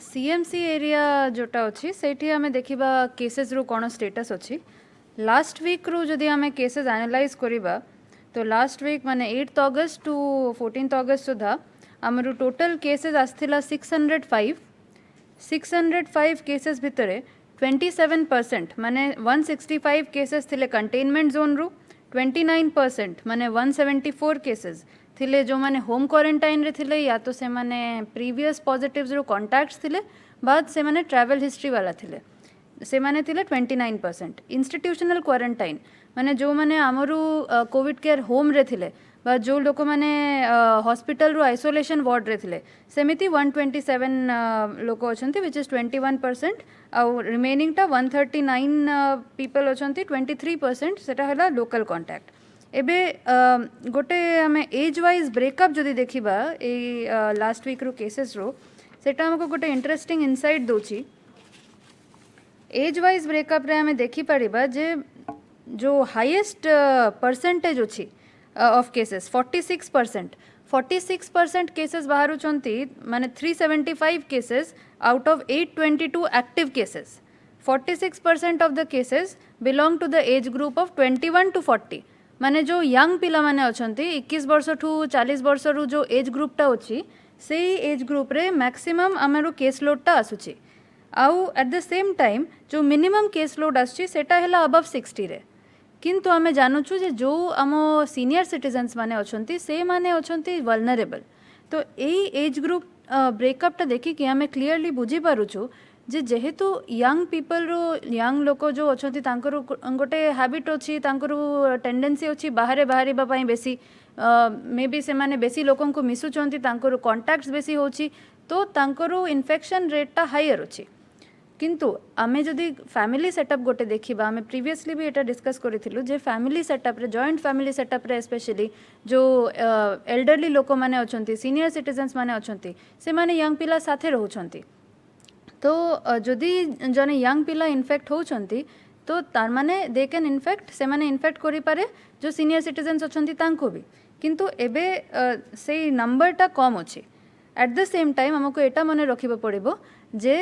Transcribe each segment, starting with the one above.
CMC area जोटा अच्छी से आम देखा केसेस रू कौन स्टेटस अच्छी लास्ट वीक रू जदि आम केसेस एनालाइज करवा तो लास्ट वीक माने 8 अगस्त टू 14 अगस्त सुधा आमर टोटल केसेस आसला 605 केसेस भितर 27% माने 165 केसेस थिले कंटेनमेंट जोन रू 29% माने 174 केसेस थिले जो माने होम क्वारंटाइन रे थिले या तो से माने प्रीवियस पॉजिटिव्स रो कॉन्टैक्ट्स थिले बाद से माने ट्रैवल हिस्ट्री वाला थिले से माने थिले 29%। इंस्टीट्यूशनल क्वारंटाइन माने जो माने आमरू कोविड केयर होम रे थिले बा जो लोक माने हॉस्पिटल रो आइसोलेशन वार्ड रे थिले सेमिति 127 लोक अछंती विच इज 21% आउ रिमेनिंग टा 139 पीपल अछंती 23% सेटा हला लोकल कांटेक्ट। एबे गोटे आम एज वाइज ब्रेकअप जदि देखा ए लास्ट वीक रो केसेस रो सेटा हमको गोटे इंटरेस्टिंग इनसाइट दोची। एज वाइज ब्रेकअप रे आम देखि परिबा जे जो हाईएस्ट परसेंटेज अच्छी ऑफ केसेस 46% केसेस बाहर माने 375 cases out of 822 active cases 46% of the cases belong to the age group of 21 to 40 माने जो यंग पिला माने अछंती 21 वर्ष ठू 40 वर्ष रु जो एज ग्रुपटा अच्छी से एज ग्रुप रे मैक्सिमम आमर केस लोडटा आसुची आउ एट द सेम टाइम जो मिनिमम केस लोड आसुची सेटा हैला अबव 60 रे किंतु आमे जानूछु जे जो आम सीनियर सिटीजन्स माने अछंती से माने अछंती वल्नरेबल तो एई एज ग्रुप ब्रेकअपटा देखिकी आमे क्लियरली बुझी पारुछु जे जेहेतु यंग पीपल रो यंग लोक जो अछंती तांकर गोटे हैबिट अछि तांकर टेंडेंसी अछि बाहरे बाहरिबा पई बेसी मे बी से माने बेसी लोकन को मिसुचंती तांकर कांटेक्ट्स बेसी होछि तो तांकर इन्फेक्शन रेटटा हायर अछि। किंतु आमे जदि फैमिली सेटअप गोटे देखिबा आमे प्रीवियसली भी एटा डिस्कस करिथिलु जे फैमिली सेटअप रे जॉइंट फैमिली सेटअप रे स्पेशली जो एल्डरली लोक माने अछंती सीनियर सिटीजन्स माने अछंती से माने यंग पिला साथे रहउछंती तो जदि जने यंग पिला इन्फेक्ट होउछंती तो तार माने दे कैन इन्फेक्ट से माने इन्फेक्ट करि पारे जो सीनियर सिटीजन्स अछंती तांको भी किंतु एबे से नंबरटा कम अछि। एट द सेम टाइम हमको एटा मने रखिबा पड़िबो जे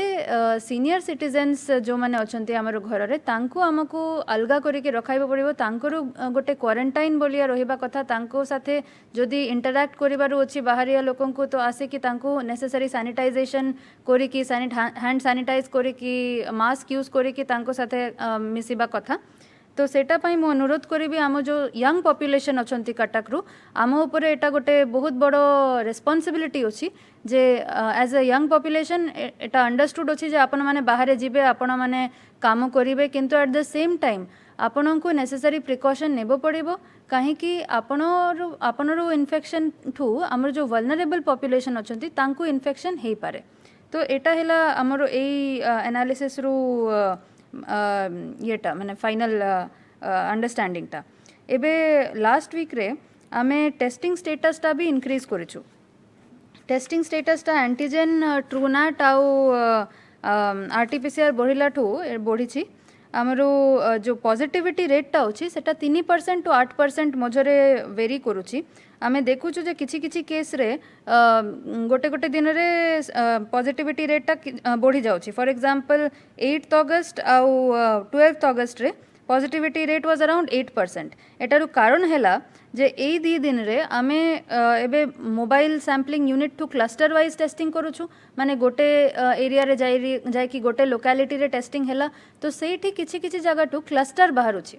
सीनियर सिटीजन्स जो माने अछंती हमर घर रे तांको हमको अलगा करिके रखाइबा पड़िबो तांकर गोटे क्वारंटाइन बोलिया रहिबा कथा तांको साथे जदि इंटरैक्ट करिबारु अछि बाहरिया लोकन को तो आसे कि तांको नेसेसरी सैनिटाइजेशन करिकी हैंड सैनिटाइज करिकी मास्क यूज करिकी तांको साथे मिसिबा कथा तो सेटा पाई मु अनुरोध करी आम जो यंग पॉपुलेशन अछंती कटक रु आम उपर एटा गोटे बहुत बड़ो रेस्पॉन्सिबिलिटी अछि जे as a young population Etah understood अछि जे आपण माने बाहर जीवे आपण माने काम करिवे किंतु एट द सेम टाइम आपण को नेसेसरी प्रिकॉशन नेबो पड़िबो काहे कि आपनरो इन्फेक्शन ठू हमर जो वल्नरेबल पॉपुलेशन अछंती तांको इन्फेक्शन हेई पारे तो एटा हैला हमरो एई एनालिसिस रु येटा माने फाइनल अंडरस्टैंडिंग टा एबे लास्ट वीक रे आमे टेस्टिंग स्टेटस टा भी इंक्रीज करिछु। टेस्टिंग स्टेटस टा एंटीजन ट्रूनैट आउ आरटीपीसीआर बढ़िला ठू बढ़ी आमरो जो पॉजिटिविटी रेटटा अच्छी सेटा 3% टू 8% मझरे वेरी करुची आमे देखुछु जे किछि किछि केस रे गोटे गोटे दिन रे पॉजिटिविटी रेटटा बढ़ी जाउची फॉर एग्जांपल 8 अगस्त आउ 12 अगस्त रे पॉजिटिविटी रेट वाज अराउंड 8%। एटारू कारण हैला जे एई दी दिन रे आमे एबे mobile sampling unit to cluster wise testing करूछु माने गोटे एरिया रे जाई कि गोटे लोकालिटी रे टेस्टिंग हैला तो सेठी किछि किछि जगह टू क्लस्टर बाहरुछि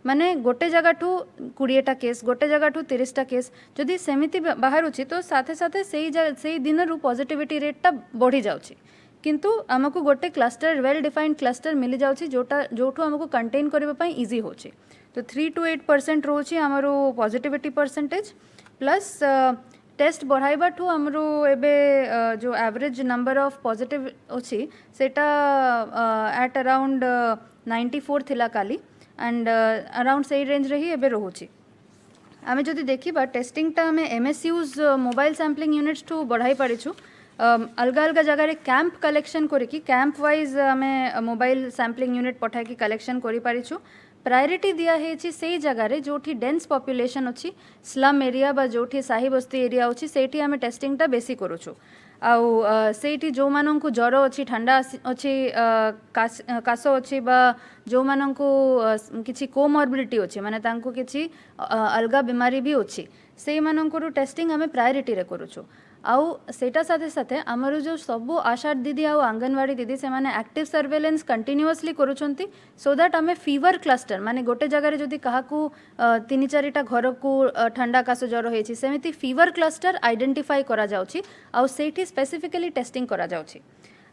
माने गोटे जगह ठू 20टा केस गोटे जगह ठू 30टा केस जदि सेमिति बाहरुछि तो साथे साथे सेई दिन रु पॉजिटिविटी रेटटा बढ़ी जाउछि किंतु आमको गोटे क्लस्टर वेल डिफाइंड क्लस्टर मिली जाउछि जोठू हमको कंटेन करबा पई इजी होछि तो 3 to 8% रोची आमरो पॉजिटिविटी परसेंटेज प्लस टेस्ट बढ़ाइबा ठू आमरो एबे जो एवरेज नंबर ऑफ पॉजिटिव अछि सेटा एट अराउंड 94 थिला काली एंड अराउंड सेई रेंज रही एबे रहुछि। आमे जदि देखिबा टेस्टिंग टा आमे एमएसयूज मोबाइल सैम्पलिंग यूनिट्स ठू बढ़ाई पारिछु अलग अलग जगह कैंप कलेक्शन करिकी कैंप वाइज आमे मोबाइल सैम्पलिंग यूनिट पठाई की कलेक्शन करि पारिछु। प्रायोरिटी दिया है से जगार जोठी डेन्स पॉपुलेशन अच्छी स्लम एरिया बा जोठी साही बस्ती एरिया अच्छी सेठी आमे टेस्टिंग टा बेसी करूछु सेठी जो मानन को ज्वर अच्छी ठंडा अच्छी काश अच्छी बा जो मानन को किसी कोमॉर्बिडिटी अच्छी माने तांको किसी अलगा बीमारी भी अच्छी से मानकर टेस्टिंग आम प्रायोरिटी रे करूछु आउ सेटा साथे साथे आमर जो सब आशा दीदी आउ आंगनवाड़ी दीदी से माने एक्टिव सर्वेलेंस कंटिन्यूअसली करूछंती सो दैट आमे फीवर क्लस्टर माने गोटे जगह जदि काहाकू 3-4टा घर को ठंडा काश ज्वर होइछि सेमिति फीवर क्लस्टर आइडेंटिफाई करा जाउछि आउ सेठी स्पेसिफिकली टेस्टिंग करा जाउछि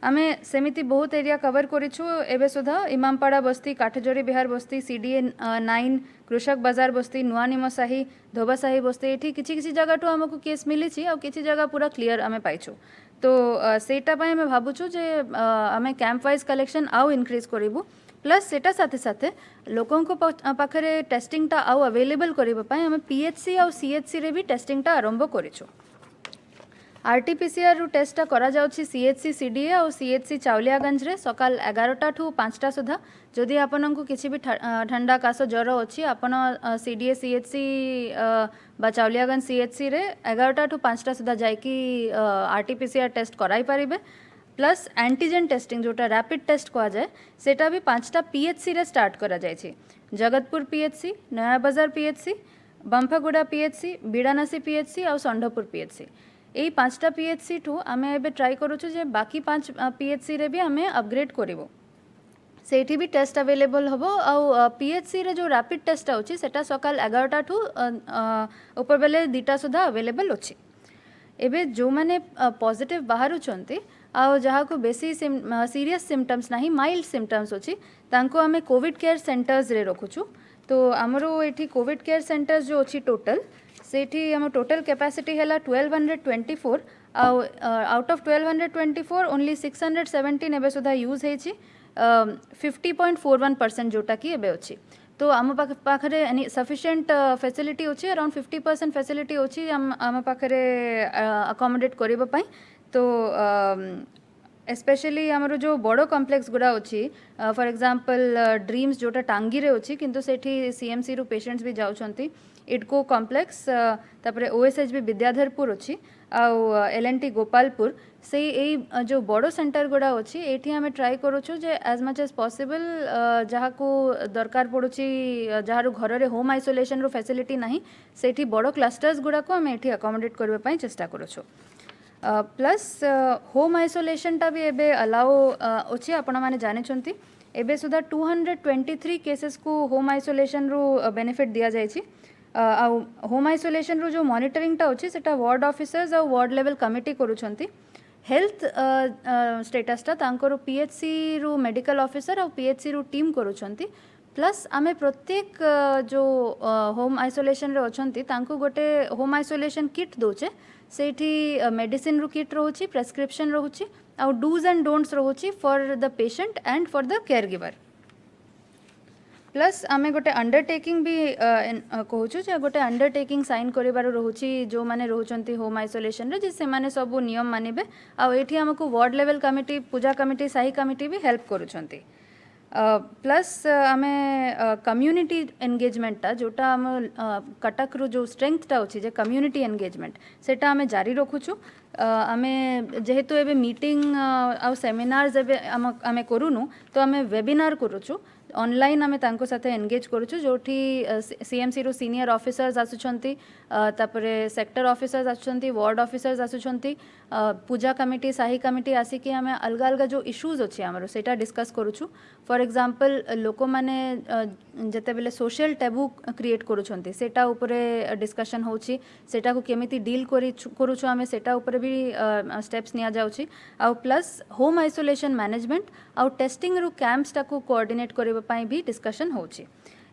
आमे सेमिति बहुत एरिया कवर करिछु एबे सुधा इमामपाड़ा बस्ती काठजोरी बिहार बस्ती सीडीए 9 कृषक बाजार बस्ती नुआनिमसाही धोबासाही बस्ती एठी किछि किछि जगह टू हमको केस मिलिछि आ किछि जगह पूरा क्लियर आमे पाइछु तो सेटा पय हमें भाबुछु जे आमे कैंप वाइज कलेक्शन आउ इंक्रीज करिवु प्लस सेटा साथे साथे लोकों को पाखरे टेस्टिंग ता आउ अवेलेबल करिबा पय हमें पीएचसी आउ सीएचसी रे भी टेस्टिंग ता आरंभ करिछु आरटीपीसीआर टेस्टा करा जाउछि सीएचसी सीडीए और सीएचसी चावलियागंज रे सकाल 11टा ठू 5टा सुधा जदि आपन को किसी भी ठंडा काश ज्वर अच्छी आपन सीडीए सीएचसी बा चावलियागंज सीएचसी रे 11टा ठू 5टा सुधा जाइकी आरटीपीसीआर टेस्ट कराई पारिबे प्लस एंटीजेन टेस्टिंग जोटा रैपिड टेस्ट कहा जाए सेटा भी 5टा पीएचसी रे स्टार्ट करा जाइछि जगतपुर पीएचसी नया बाजार पीएचसी बंफागुड़ा पीएचसी बिड़ानासी पीएचसी और संडपुर पीएचसी यही 5टा पीएचसी ठू आमे एबे ट्राई करूछु जे बाकी 5 पीएचसी रे भी आमे अपग्रेड करिवो सेठी भी टेस्ट अवेलेबल हबो आ पीएचसी रे जो रैपिड टेस्ट अछि सेटा सकाल 11टा ठू ऊपर बेले 2टा सुधा अवेलेबल अछि एबे जो माने पॉजिटिव बाहरु छंती आ जहा को बेसी सीरियस सिम्पटम्स नाही माइल्ड सिम्पटम्स अछि तांको आमे कोविड केयर सेंटर्स रे रखुछु तो हमरो एठी कोविड केयर सेंटर्स जो अछि टोटल सेठी हम टोटल कैपेसिटी हैला 1224 आउट ऑफ 1224 ओनली 617 एबे सुधा यूज हेछि 50.41% जोटा कि एबे अछि तो आम पाखरे सफिशिएंट फैसिलिटी अछि अराउंड 50% फैसिलिटी अछि आम पाखरे अकोमोडेट करबा पई तो स्पेशली आमर जो बड़ो कॉम्प्लेक्स गुड़ा अच्छी फॉर एग्जांपल ड्रीम्स जोटा टांगी रे अच्छी किंतु सेठी सीएमसी रु पेशेंट्स भी जाउछंती इडको कॉम्प्लेक्स तापरे ओएसएच भी विद्याधरपुर अच्छी आउ एलएनटी गोपालपुर से यही जो बड़ो सेंटर गुड़ा अच्छी एठी हमें ट्राई करूछु जे एज मच एज पॉसिबल जहाँ को दरकार पड़ुछि जहाँ घर रे होम आइसोलेशन रो फैसिलिटी नहीं सेठी बड़ो क्लस्टर्स गुड़ा को हमें एठी अकोमोडेट करबा पई चेष्टा करूछु प्लस होम आइसोलेशन टा भी एबे अलाउ अछि आपण माने जाने छंती एबे सुधा 223 केसेस को होम आइसोलेशन रो बेनिफिट दिया जाय छी होम आइसोलेशन रो जो मॉनिटरिंग टा अछि सेटा वार्ड ऑफिसर्स और वार्ड लेवल कमिटी करू छंती हेल्थ स्टेटस टा तांकर पीएचसी रो मेडिकल ऑफिसर और पीएचसी रो टीम करू छंती प्लस आमे प्रत्येक जो होम आइसोलेशन रे अछंती तांको गोटे होम आइसोलेशन किट दोचे सेठी मेडिसिन रो किट रहउची प्रेस्क्रिप्शन रहउची और डूज एंड डोंट्स रहउची for the patient and for the care giver plus आमे गोटे अंडरटेकिंग भी कहूछु जे गोटे अंडरटेकिंग साइन करिबार रहउची जो माने रहउचंती होम आइसोलेशन रे जे से माने सब नियम मानिबे आ एठी हमको वार्ड लेवल कमिटी पूजा कमिटी साही कमिटी भी हेल्प करूछंती प्लस आमे कम्युनिटी एंगेजमेंट टा जोटा आम कटक रो जो स्ट्रेंथ टा अछि जे कम्युनिटी एंगेजमेंट सेटा आमे जारी रखुछु आमे जेहेतु एबे मीटिंग आ सेमिनार्स एबे आमे करूनु तो आमे वेबिनार करूछु ऑनलाइन आमे तांको साथे एंगेज करूछु जोठी सीएमसी रो सीनियर ऑफिसर्स आसुछंती तापरे सेक्टर ऑफिसर्स आसुछंती वार्ड ऑफिसर्स आसुछंती पूजा कमिटी साही कमिटी आसी कि आमे अलग अलग जो इश्यूज अछि हमरो सेटा डिस्कस करूछु फॉर एग्जांपल लोक माने जते बेले सोशल टैबू क्रिएट करूछंती सेटा ऊपरे डिस्कशन होछि सेटा को केमिति डील करूछु आमे सेटा ऊपरे भी स्टेप्स निया जाउछि आ प्लस होम आइसोलेशन मैनेजमेंट आ टेस्टिंग रो कैंप्स टा को कोऑर्डिनेट करबा पई भी डिस्कशन होछि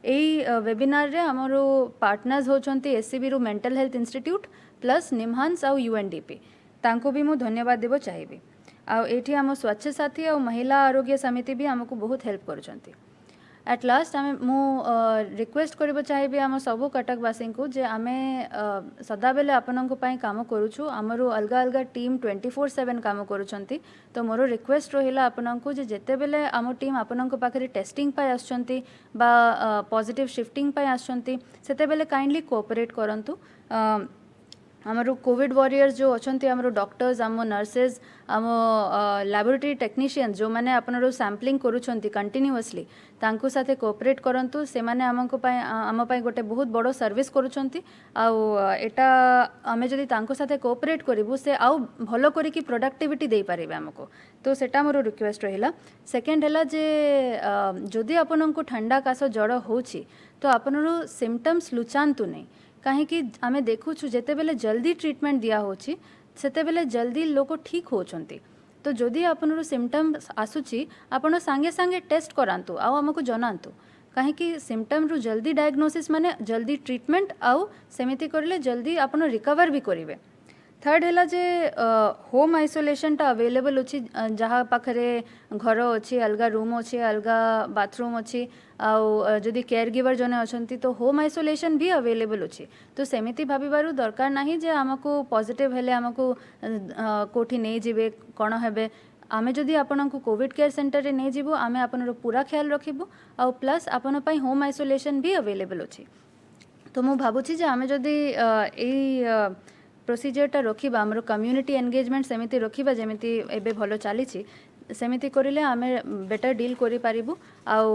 एई वेबिनार रे हमरो पार्टनर्स होचंती एससीबी रो mental health institute plus NIMHANS आ यूएनडीपी तांको भी मु धन्यवाद देबो चाहिबी आ एठी हम स्वच्छ साथी और महिला आरोग्य समिति भी हमको बहुत हेल्प करूचंती एट लास्ट आमे मु रिक्वेस्ट करबो चाहिबी हम सब कटकवासी को जे आमे सदा बेले आपनक पई काम करूछु हमरो अलगा अलगा टीम 24/7 काम करूचंती तो मोर रिक्वेस्ट रहिला आपनक जे जेते बेले आम टीम आपनक पाखरे टेस्टिंग पई आछंती बा पॉजिटिव शिफ्टिंग पई आछंती सेते बेले काइंडली कोऑपरेट करंतु आमर कोविड वॉरियर्स जो अच्छा आमर डॉक्टर्स आम नर्सेज आम लैबोरेटरी टेक्नीशियन जो मैंने आपनरो सैम्पलिंग करूछंती कंटिन्यूअसली तांको साथे कोऑपरेट करंतु से माने आमको पाए आम पाए गोटे बहुत बड़ सर्विस करूछंती आ एटा आमे जदी तांको साथे कोऑपरेट करिवु से आउ भलो करी की प्रोडक्टिविटी दे पारिबे हमको तो सेटा मोर रिक्वेस्ट रहिला। सेकेंड हैला जे जदी आपनको ठंडा काश जड़ होछि तो आपनरो सिम्पटम्स लुचांतु नहीं कहीं आमे देखुछु जेते बेले जल्दी ट्रीटमेंट दिया होछि सेते बेले जल्दी लोक ठीक होचंती तो जदि आपनरो सिम्पटम्स आसुछि आपण सांगे सांगे टेस्ट करांतु आउ हमको जनांतु कहीं सिम्पटम रु जल्दी डायग्नोसिस माने जल्दी ट्रीटमेंट आउ सेमिति करले जल्दी आपण रिकवर भी करिवे। थर्ड है जे होम आइसोलेशन टा अवेलेबल अच्छी जहाँ पाखरे घर अच्छी अलग रूम अच्छी अलग बाथरूम अच्छी आदि केयर गिवर जने अच्छी तो होम आइसोलेशन भी अवेलेबल अच्छी तो सेमिति भाविबारु दरकार नहीं जे आमको पॉजिटिव हेले आमको कोठी नहीं जिबे कौन हेबे आमे जदि आपनको कोविड केयर सेंटर रे नहीं जीवु आमे आपनरो पूरा ख्याल रखिबु आ प्लस आपन पई होम आइसोलेशन भी अवेलेबल अच्छी तो मु भाबुछि जे आमे जदि एई प्रोसीजरटा रखिबा हमरो कम्युनिटी एंगेजमेंट सेमिति रखिबा जेमिति एबे भलो चलीछि सेमिति करिले आमे बेटर डील करि पारिबु आउ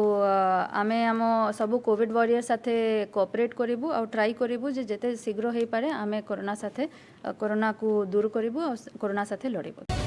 आमे हम सब कोविड वॉरियर साथे कोऑपरेट करिबु आउ ट्राई करिबु जे जेते शीघ्र हेइ पारे आमे कोरोना साथे कोरोना को दूर करिबु आ कोरोना साथे लड़िबु।